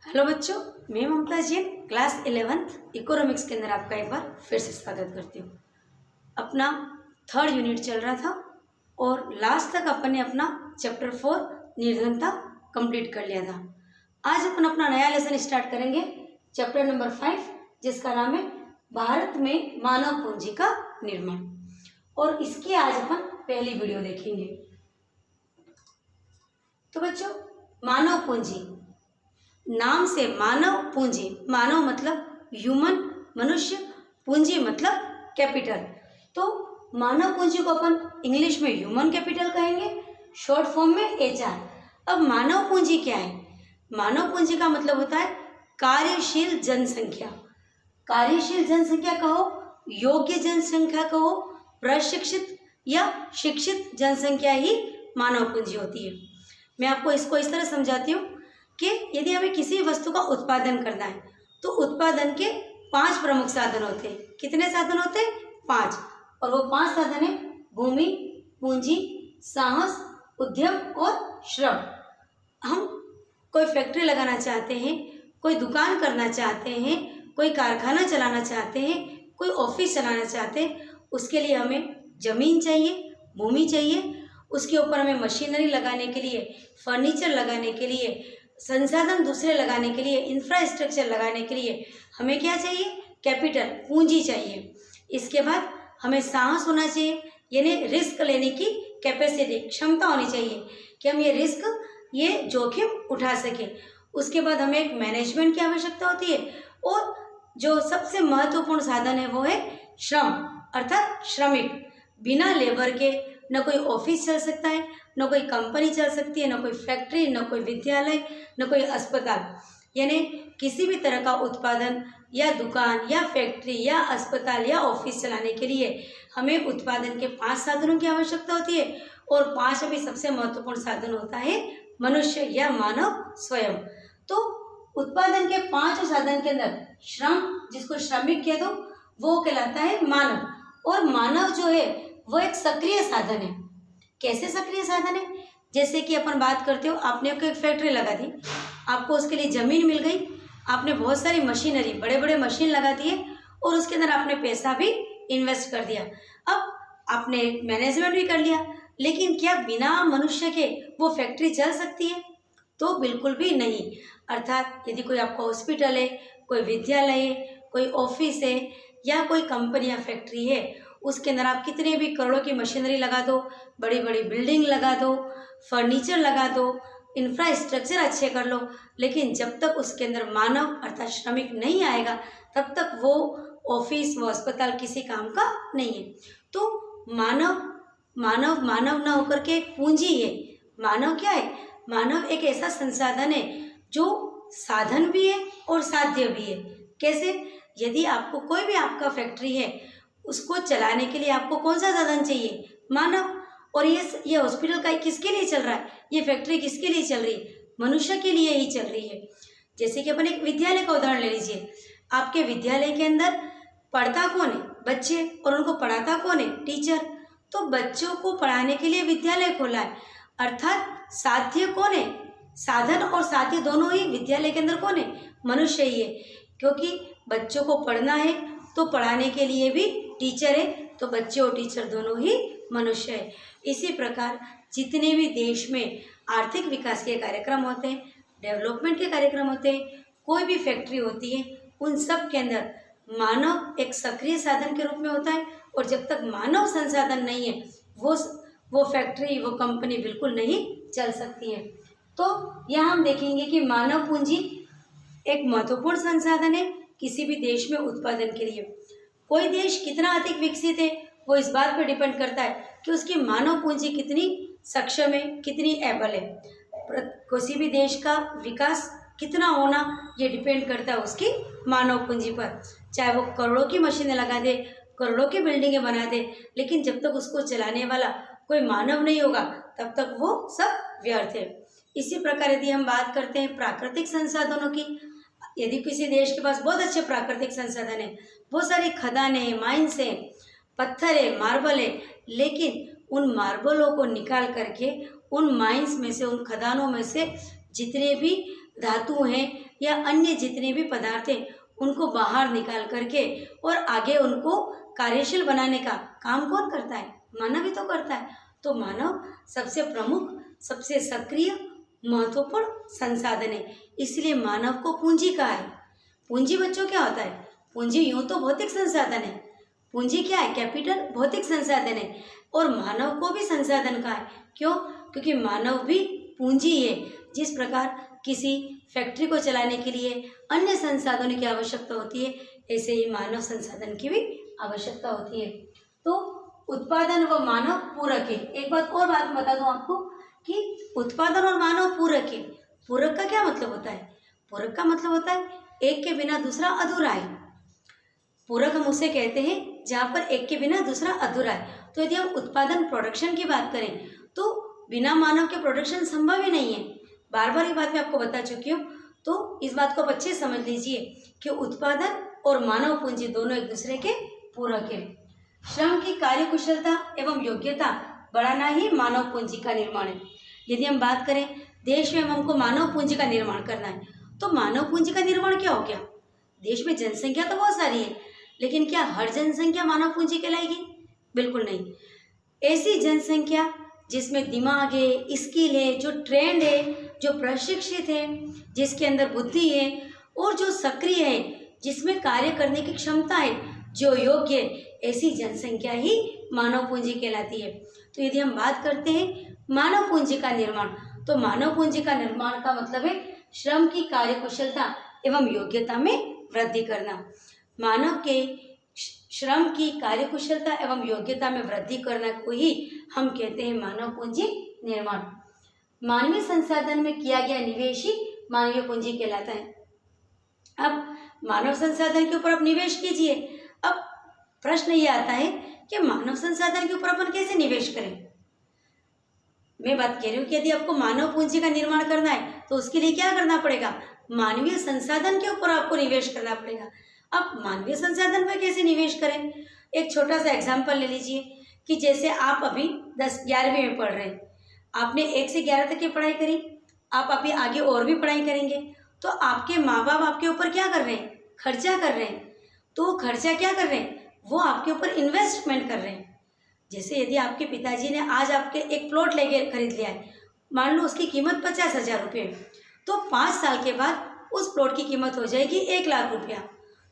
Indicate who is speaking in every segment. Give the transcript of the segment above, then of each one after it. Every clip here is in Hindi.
Speaker 1: हेलो बच्चों, मैं ममता जी क्लास 11th इकोनॉमिक्स के अंदर आपका एक बार फिर से स्वागत करती हूँ। अपना थर्ड यूनिट चल रहा था और लास्ट तक अपन ने अपना चैप्टर 4 निर्धनता कंप्लीट कर लिया था। आज अपन अपना नया लेसन स्टार्ट करेंगे, चैप्टर नंबर 5, जिसका नाम है भारत में मानव पूंजी का निर्माण। और इसकी आज अपन पहली वीडियो देखेंगे। तो बच्चों, मानव पूंजी नाम से मानव पूंजी, मानव मतलब ह्यूमन, मनुष्य, पूंजी मतलब कैपिटल। तो मानव पूंजी को अपन इंग्लिश में ह्यूमन कैपिटल कहेंगे, शॉर्ट फॉर्म में HR। अब मानव पूंजी क्या है? मानव पूंजी का मतलब होता है कार्यशील जनसंख्या। कार्यशील जनसंख्या कहो, योग्य जनसंख्या कहो, प्रशिक्षित या शिक्षित जनसंख्या ही मानव पूंजी होती है। मैं आपको इसको इस तरह समझाती हूँ कि यदि हमें किसी वस्तु का उत्पादन करना है तो उत्पादन के 5 प्रमुख साधन होते हैं। कितने साधन होते हैं? 5। और वो 5 साधन है भूमि, पूंजी, साहस, उद्यम और श्रम। हम कोई फैक्ट्री लगाना चाहते हैं, कोई दुकान करना चाहते हैं, कोई कारखाना चलाना चाहते हैं, कोई ऑफिस चलाना चाहते हैं, उसके लिए हमें जमीन चाहिए, भूमि चाहिए, उसके ऊपर हमें मशीनरी लगाने के लिए, फर्नीचर लगाने के लिए, संसाधन दूसरे लगाने के लिए, इंफ्रास्ट्रक्चर लगाने के लिए हमें क्या चाहिए? कैपिटल, पूंजी चाहिए। इसके बाद हमें साहस होना चाहिए, यानी रिस्क लेने की कैपेसिटी, क्षमता होनी चाहिए कि हम ये रिस्क, ये जोखिम उठा सकें। उसके बाद हमें एक मैनेजमेंट की आवश्यकता होती है और जो सबसे महत्वपूर्ण साधन है वो है श्रम, अर्थात श्रमिक। बिना लेबर के न कोई ऑफिस चल सकता है, न कोई कंपनी चल सकती है, न कोई फैक्ट्री, न कोई विद्यालय, न कोई अस्पताल। यानी किसी भी तरह का उत्पादन या दुकान या फैक्ट्री या अस्पताल या ऑफिस चलाने के लिए हमें उत्पादन के 5 साधनों की आवश्यकता होती है। और 5 में सबसे महत्वपूर्ण साधन होता है मनुष्य या मानव स्वयं। तो उत्पादन के 5 साधन के अंदर श्रम, जिसको श्रमिक कह दो, वो कहलाता है मानव। और मानव जो है वो एक सक्रिय साधन है। कैसे सक्रिय साधन है? जैसे कि अपन बात करते हो, आपने एक फैक्ट्री लगा दी, आपको उसके लिए ज़मीन मिल गई, आपने बहुत सारी मशीनरी, बड़े बड़े मशीन लगा दिए और उसके अंदर आपने पैसा भी इन्वेस्ट कर दिया। अब आपने मैनेजमेंट भी कर लिया, लेकिन क्या बिना मनुष्य के वो फैक्ट्री चल सकती है? तो बिल्कुल भी नहीं। अर्थात यदि कोई आपका हॉस्पिटल है, कोई विद्यालय है, कोई ऑफिस है या कोई कंपनी या फैक्ट्री है, उसके अंदर आप कितने भी करोड़ों की मशीनरी लगा दो, बड़ी बड़ी बिल्डिंग लगा दो, फर्नीचर लगा दो, इंफ्रास्ट्रक्चर अच्छे कर लो, लेकिन जब तक उसके अंदर मानव अर्थात श्रमिक नहीं आएगा तब तक वो ऑफिस, वो अस्पताल किसी काम का नहीं है। तो मानव मानव मानव न होकर के एक पूंजी है। मानव क्या है? मानव एक ऐसा संसाधन है जो साधन भी है और साध्य भी है। कैसे? यदि आपको कोई भी आपका फैक्ट्री है, उसको चलाने के लिए आपको कौन सा साधन चाहिए? मानव। और ये हॉस्पिटल का किसके लिए चल रहा है? ये फैक्ट्री किसके लिए चल रही है? मनुष्य के लिए ही चल रही है। जैसे कि अपन एक विद्यालय का उदाहरण ले लीजिए। आपके विद्यालय के अंदर पढ़ता कौन है? बच्चे। और उनको पढ़ाता कौन है? टीचर। तो बच्चों को पढ़ाने के लिए विद्यालय खोला है, अर्थात साध्य कौन है? साधन और साध्य दोनों ही विद्यालय के अंदर कौन है? मनुष्य ही है। क्योंकि बच्चों को पढ़ना है तो पढ़ाने के लिए भी टीचर है, तो बच्चे और टीचर दोनों ही मनुष्य है। इसी प्रकार जितने भी देश में आर्थिक विकास के कार्यक्रम होते हैं, डेवलपमेंट के कार्यक्रम होते हैं, कोई भी फैक्ट्री होती है, उन सब के अंदर मानव एक सक्रिय साधन के रूप में होता है। और जब तक मानव संसाधन नहीं है, वो फैक्ट्री, वो कंपनी बिल्कुल नहीं चल सकती है। तो यहाँ हम देखेंगे कि मानव पूंजी एक महत्वपूर्ण संसाधन है किसी भी देश में उत्पादन के लिए। कोई देश कितना अधिक विकसित है वो इस बात पर डिपेंड करता है कि उसकी मानव पूंजी कितनी सक्षम है, कितनी एबल है। किसी भी देश का विकास कितना होना ये डिपेंड करता है उसकी मानव पूंजी पर। चाहे वो करोड़ों की मशीनें लगा दे, करोड़ों की बिल्डिंगें बना दे, लेकिन जब तक उसको चलाने वाला कोई मानव नहीं होगा तब तक वो सब व्यर्थ है। इसी प्रकार यदि हम बात करते हैं प्राकृतिक संसाधनों की, यदि किसी देश के पास बहुत अच्छे प्राकृतिक संसाधन है, बहुत सारी खदानें हैं, माइंस हैं, पत्थर है, मार्बल है, लेकिन उन मार्बलों को निकाल करके उन माइंस में से, उन खदानों में से जितने भी धातु हैं या अन्य जितने भी पदार्थ हैं उनको बाहर निकाल करके और आगे उनको कार्यशील बनाने का काम कौन करता है? मानव ही तो करता है। तो मानव सबसे प्रमुख, सबसे सक्रिय, महत्वपूर्ण संसाधन है, इसलिए मानव को पूंजी कहा है। पूंजी बच्चों क्या होता है? पूंजी यूं तो भौतिक संसाधन है। पूंजी क्या है? कैपिटल, भौतिक संसाधन है। और मानव को भी संसाधन कहा है। क्यों? क्योंकि मानव भी पूंजी है। जिस प्रकार किसी फैक्ट्री को चलाने के लिए अन्य संसाधनों की आवश्यकता होती है, ऐसे ही मानव संसाधन की भी आवश्यकता होती है। तो उत्पादन व मानव पूरक है। एक बात और बात बता दूं आपको कि उत्पादन और मानव पूरक है। पूरक का क्या मतलब होता है? पूरक का मतलब होता है एक के बिना दूसरा अधूरा है। पूरक हम उसे कहते हैं जहाँ पर एक के बिना दूसरा अधूरा है। तो यदि हम उत्पादन, प्रोडक्शन की बात करें तो बिना मानव के प्रोडक्शन संभव ही नहीं है। बार बार ये बात मैं आपको बता चुकी हूँ। तो इस बात को आप अच्छे से समझ लीजिए कि उत्पादन और मानव पूंजी दोनों एक दूसरे के पूरक है। श्रम की कार्यकुशलता एवं योग्यता बढ़ाना ही मानव पूंजी का निर्माण है। यदि हम बात करें देश में हमको मानव पूंजी का निर्माण करना है, तो मानव पूंजी का निर्माण क्या हो गया? देश में जनसंख्या तो बहुत सारी है, लेकिन क्या हर जनसंख्या मानव पूंजी कहलाएगी? बिल्कुल नहीं। ऐसी जनसंख्या जिसमें दिमाग है, स्किल है, जो ट्रेंड है, जो प्रशिक्षित है, जिसके अंदर बुद्धि है और जो सक्रिय है, जिसमें कार्य करने की क्षमता है, जो योग्य है, ऐसी जनसंख्या ही मानव पूंजी कहलाती है। तो यदि हम बात करते हैं मानव पूंजी का निर्माण, तो मानव पूंजी का निर्माण का मतलब है श्रम की कार्यकुशलता एवं योग्यता में वृद्धि करना। मानव के श्रम की कार्यकुशलता एवं योग्यता में वृद्धि करना को ही हम कहते हैं मानव पूंजी निर्माण। मानवीय संसाधन में किया गया निवेश ही मानवीय पूंजी कहलाता है। अब मानव संसाधन के ऊपर आप निवेश कीजिए। अब प्रश्न ये आता है कि मानव संसाधन के ऊपर अपन कैसे निवेश करें? मैं बात कह रही हूँ कि यदि आपको मानव पूंजी का निर्माण करना है तो उसके लिए क्या करना पड़ेगा? मानवीय संसाधन के ऊपर आपको निवेश करना पड़ेगा। अब मानवीय संसाधन पर कैसे निवेश करें? एक छोटा सा एग्जाम्पल ले लीजिए कि जैसे आप अभी 11वीं में पढ़ रहे हैं, आपने 1 से 11 तक की पढ़ाई करी, आप अभी आगे और भी पढ़ाई करेंगे, तो आपके माँ बाप आपके ऊपर क्या कर रहे हैं? खर्चा कर रहे हैं। तो खर्चा क्या कर रहे हैं? वो आपके ऊपर इन्वेस्टमेंट कर रहे हैं। जैसे यदि आपके पिताजी ने आज आपके एक प्लॉट लेके खरीद लिया है, मान लो उसकी कीमत 50,000 रुपये, तो 5 साल के बाद उस प्लॉट की कीमत हो जाएगी 1 लाख रुपया।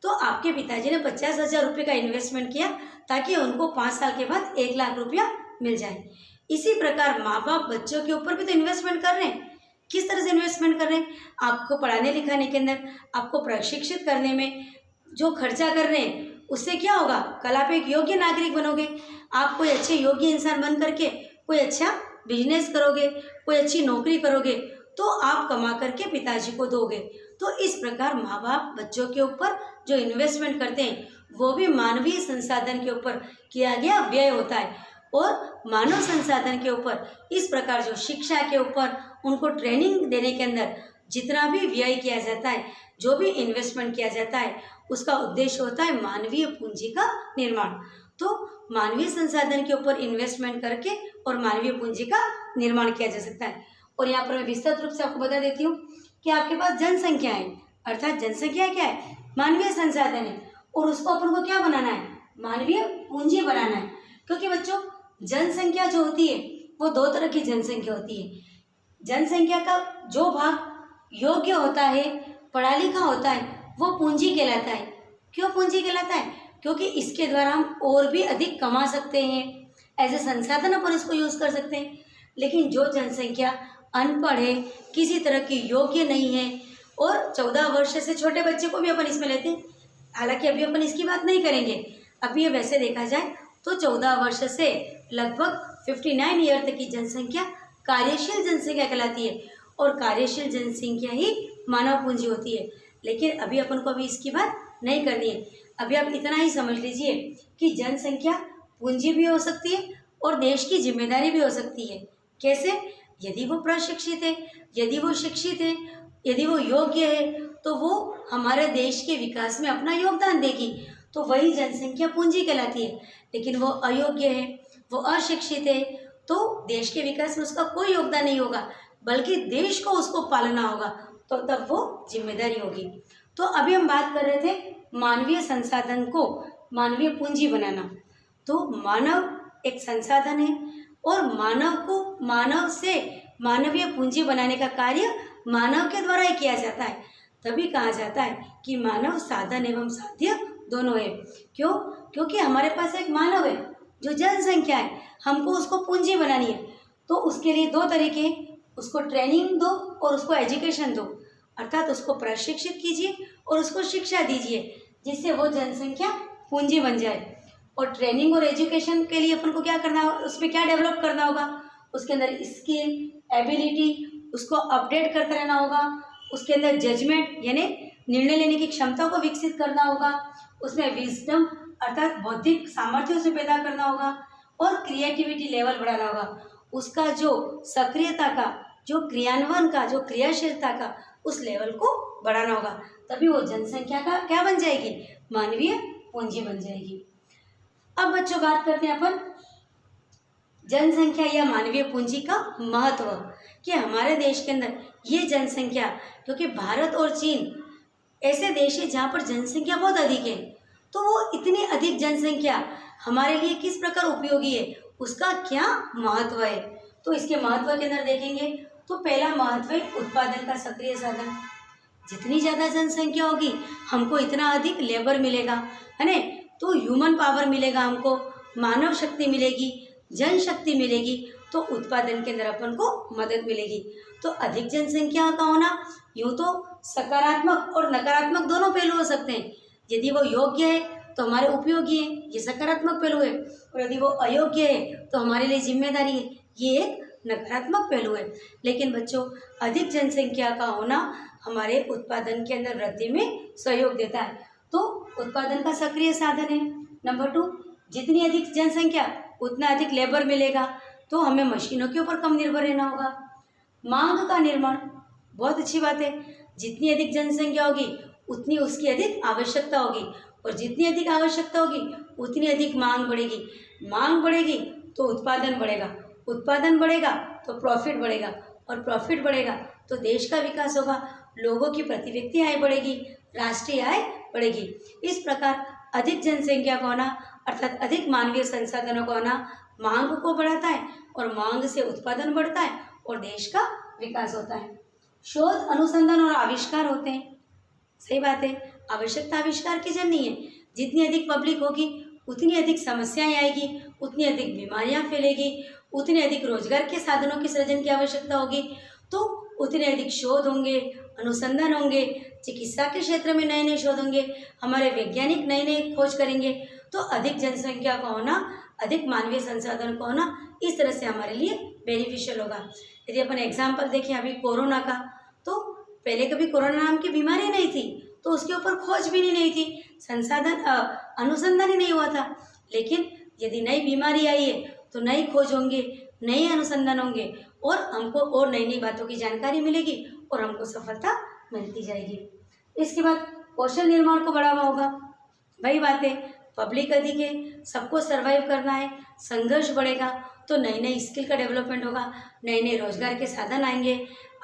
Speaker 1: तो आपके पिताजी ने 50,000 रुपये का इन्वेस्टमेंट किया ताकि उनको 5 साल के बाद 1 लाख रुपया मिल जाए। इसी प्रकार माँ बाप बच्चों के ऊपर भी तो इन्वेस्टमेंट कर रहे हैं। किस तरह से इन्वेस्टमेंट कर रहे हैं? आपको पढ़ाने लिखाने के अंदर, आपको प्रशिक्षित करने में जो खर्चा कर रहे हैं, उससे क्या होगा? कल आप एक योग्य नागरिक बनोगे। आप कोई अच्छे योग्य इंसान बन करके कोई अच्छा बिजनेस करोगे, कोई अच्छी नौकरी करोगे, तो आप कमा करके पिताजी को दोगे। तो इस प्रकार माँ बाप बच्चों के ऊपर जो इन्वेस्टमेंट करते हैं वो भी मानवीय संसाधन के ऊपर किया गया व्यय होता है। और मानव संसाधन के ऊपर इस प्रकार जो शिक्षा के ऊपर उनको ट्रेनिंग देने के अंदर जितना भी व्यय किया जाता है, जो भी इन्वेस्टमेंट किया जाता है, उसका उद्देश्य होता है मानवीय पूंजी का निर्माण। तो मानवीय संसाधन के ऊपर इन्वेस्टमेंट करके और मानवीय पूंजी का निर्माण किया जा सकता है। और यहाँ पर मैं विस्तृत रूप से आपको बता देती हूँ कि आपके पास जनसंख्या है, अर्थात जनसंख्या क्या है? मानवीय संसाधन है, और उसको अपन को क्या बनाना है? मानवीय पूंजी बनाना है। क्योंकि बच्चों जनसंख्या जो होती है वो 2 तरह की जनसंख्या होती है। जनसंख्या का जो भाग योग्य होता है, पढ़ा लिखा होता है, वो पूंजी कहलाता है। क्यों पूंजी कहलाता है? क्योंकि इसके द्वारा हम और भी अधिक कमा सकते हैं, एज ए संसाधन अपन इसको यूज़ कर सकते हैं। लेकिन जो जनसंख्या अनपढ़ है, किसी तरह की योग्य नहीं है, और 14 वर्ष से छोटे बच्चे को भी अपन इसमें लेते हैं, हालांकि अभी अपन इसकी बात नहीं करेंगे। अभी ये वैसे देखा जाए तो 14 वर्ष से लगभग 59 ईयर तक की जनसंख्या कार्यशील जनसंख्या कहलाती है, और कार्यशील जनसंख्या ही मानव पूंजी होती है। लेकिन अभी अपन को अभी इसकी बात नहीं करनी है। अभी आप इतना ही समझ लीजिए कि जनसंख्या पूंजी भी हो सकती है और देश की जिम्मेदारी भी हो सकती है। कैसे? यदि वो प्रशिक्षित है, यदि वो शिक्षित है, यदि वो योग्य है, तो वो हमारे देश के विकास में अपना योगदान देगी, तो वही जनसंख्या पूंजी कहलाती है। लेकिन वो अयोग्य है, वो अशिक्षित है, तो देश के विकास में उसका कोई योगदान नहीं होगा, बल्कि देश को उसको पालना होगा, तो तब वो जिम्मेदारी होगी। तो अभी हम बात कर रहे थे मानवीय संसाधन को मानवीय पूंजी बनाना। तो मानव एक संसाधन है और मानव को मानव से मानवीय पूंजी बनाने का कार्य मानव के द्वारा ही किया जाता है। तभी कहा जाता है कि मानव साधन एवं साध्य दोनों है। क्यों? क्योंकि हमारे पास एक मानव है जो जनसंख्या है, हमको उसको पूंजी बनानी है। तो उसके लिए दो तरीके, उसको ट्रेनिंग दो और उसको एजुकेशन दो, अर्थात उसको प्रशिक्षित कीजिए और उसको शिक्षा दीजिए जिससे वो जनसंख्या पूंजी बन जाए। और ट्रेनिंग और एजुकेशन के लिए अपन को क्या करना होगा, उसमें क्या डेवलप करना होगा, उसके अंदर स्किल, एबिलिटी, उसको अपडेट करते रहना होगा। उसके अंदर जजमेंट यानी निर्णय लेने की क्षमता को विकसित करना होगा। उसमें विजडम अर्थात बौद्धिक सामर्थ्य उसे पैदा करना होगा और क्रिएटिविटी लेवल बढ़ाना होगा। उसका जो सक्रियता का, जो क्रियान्वयन का, जो क्रियाशीलता का उस लेवल को बढ़ाना होगा। तभी वो जनसंख्या का क्या बन जाएगी, मानवीय पूंजी बन जाएगी। अब बच्चों बात करते हैं अपन जनसंख्या या मानवीय पूंजी का महत्व, कि हमारे देश के अंदर ये जनसंख्या, क्योंकि भारत और चीन ऐसे देश है जहाँ पर जनसंख्या बहुत अधिक है, तो वो इतनी अधिक जनसंख्या हमारे लिए किस प्रकार उपयोगी है, उसका क्या महत्व है। तो इसके महत्व के अंदर देखेंगे तो पहला महत्व है उत्पादन का सक्रिय साधन। जितनी ज़्यादा जनसंख्या होगी हमको इतना अधिक लेबर मिलेगा, है ना, तो ह्यूमन पावर मिलेगा, हमको मानव शक्ति मिलेगी, जनशक्ति मिलेगी, तो उत्पादन के अंदर अपन को मदद मिलेगी। तो अधिक जनसंख्या का होना यूँ तो सकारात्मक और नकारात्मक दोनों पहलू हो सकते हैं। यदि वो योग्य है तो हमारे उपयोगी है, ये सकारात्मक पहलू है, और यदि वो अयोग्य है तो हमारे लिए जिम्मेदारी है, ये एक नकारात्मक पहलू है। लेकिन बच्चों अधिक जनसंख्या का होना हमारे उत्पादन के अंदर वृद्धि में सहयोग देता है, तो उत्पादन का सक्रिय साधन है। नंबर 2, जितनी अधिक जनसंख्या उतना अधिक लेबर मिलेगा, तो हमें मशीनों के ऊपर कम निर्भर रहना होगा। मांग का निर्माण, बहुत अच्छी बात है, जितनी अधिक जनसंख्या होगी उतनी उसकी अधिक आवश्यकता होगी, और जितनी अधिक आवश्यकता होगी उतनी अधिक मांग बढ़ेगी। मांग बढ़ेगी तो उत्पादन बढ़ेगा, उत्पादन बढ़ेगा तो प्रॉफिट बढ़ेगा, और प्रॉफिट बढ़ेगा तो देश का विकास होगा, लोगों की प्रति व्यक्ति आय बढ़ेगी, राष्ट्रीय आय बढ़ेगी। इस प्रकार अधिक जनसंख्या का होना अर्थात अधिक मानवीय संसाधनों का होना मांग को बढ़ाता है, और मांग से उत्पादन बढ़ता है और देश का विकास होता है। शोध, अनुसंधान और आविष्कार होते हैं, सही बात है, आवश्यकता आविष्कार की जननी है। जितनी अधिक पब्लिक होगी उतनी अधिक समस्याएं आएगी, उतनी अधिक बीमारियां फैलेगी, उतने अधिक रोजगार के साधनों की सृजन की आवश्यकता होगी, तो उतने अधिक शोध होंगे, अनुसंधान होंगे, चिकित्सा के क्षेत्र में नए नए शोध होंगे, हमारे वैज्ञानिक नए नए खोज करेंगे। तो अधिक जनसंख्या का होना, अधिक मानवीय संसाधन का होना इस तरह से हमारे लिए बेनिफिशियल होगा। यदि अपन एग्जाम्पल देखें अभी कोरोना का, तो पहले कभी कोरोना नाम की बीमारी नहीं थी, तो उसके ऊपर खोज भी नहीं थी, संसाधन अनुसंधान ही नहीं हुआ था। लेकिन यदि नई बीमारी आई है तो नई खोज होंगे, नए अनुसंधान होंगे, और हमको और नई नई बातों की जानकारी मिलेगी और हमको सफलता मिलती जाएगी। इसके बाद कौशल निर्माण को बढ़ावा होगा, वही बात है, पब्लिक अधिक है, सबको सर्वाइव करना है, संघर्ष बढ़ेगा तो नई नई स्किल का डेवलपमेंट होगा, नए नए रोजगार के साधन आएंगे।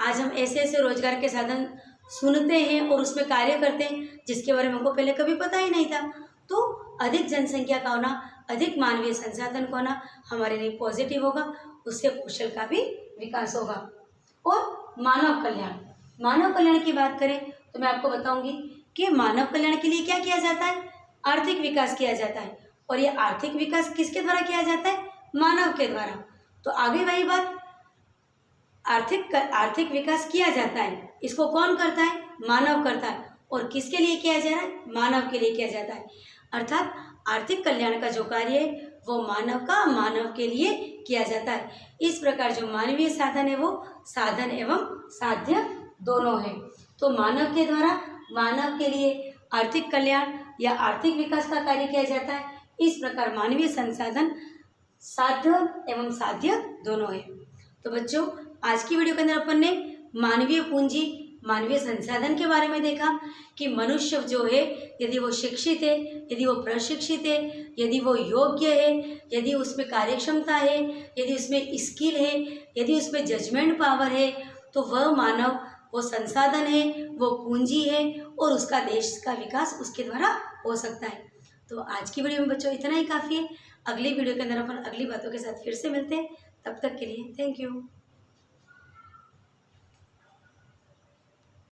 Speaker 1: आज हम ऐसे ऐसे रोजगार के साधन सुनते हैं और उसमें कार्य करते हैं जिसके बारे में हमको पहले कभी पता ही नहीं था। तो अधिक जनसंख्या का होना, अधिक मानवीय संसाधन का होना हमारे लिए पॉजिटिव होगा, उससे कौशल का भी विकास होगा। और मानव कल्याण, मानव कल्याण की बात करें तो मैं आपको बताऊंगी कि मानव कल्याण के लिए क्या किया जाता है, आर्थिक विकास किया जाता है, और ये आर्थिक विकास किसके द्वारा किया जाता है, मानव के द्वारा। तो आगे वही बात, आर्थिक विकास किया जाता है, इसको कौन करता है, मानव करता है, और किसके लिए किया जा रहा है, मानव के लिए किया जाता है। अर्थात आर्थिक कल्याण का जो कार्य है वो मानव का मानव के लिए किया जाता है। इस प्रकार जो मानवीय साधन है वो साधन एवं साध्य दोनों है। तो मानव के द्वारा मानव के लिए आर्थिक कल्याण या आर्थिक विकास का कार्य किया जाता है। इस प्रकार मानवीय संसाधन साधन एवं साध्य दोनों है। तो बच्चों आज की वीडियो के अंदर अपन ने मानवीय पूंजी, मानवीय संसाधन के बारे में देखा कि मनुष्य जो है यदि वो शिक्षित है, यदि वो प्रशिक्षित है, यदि वो योग्य है, यदि उसमें कार्यक्षमता है, यदि उसमें स्किल है, यदि उसमें जजमेंट पावर है, तो वह मानव वो संसाधन है, वो पूंजी है और उसका देश का विकास उसके द्वारा हो सकता है। तो आज की वीडियो में बच्चों इतना ही काफ़ी है। अगली वीडियो के अंदर अपन अगली बातों के साथ फिर से मिलते हैं। तब तक के लिए थैंक यू।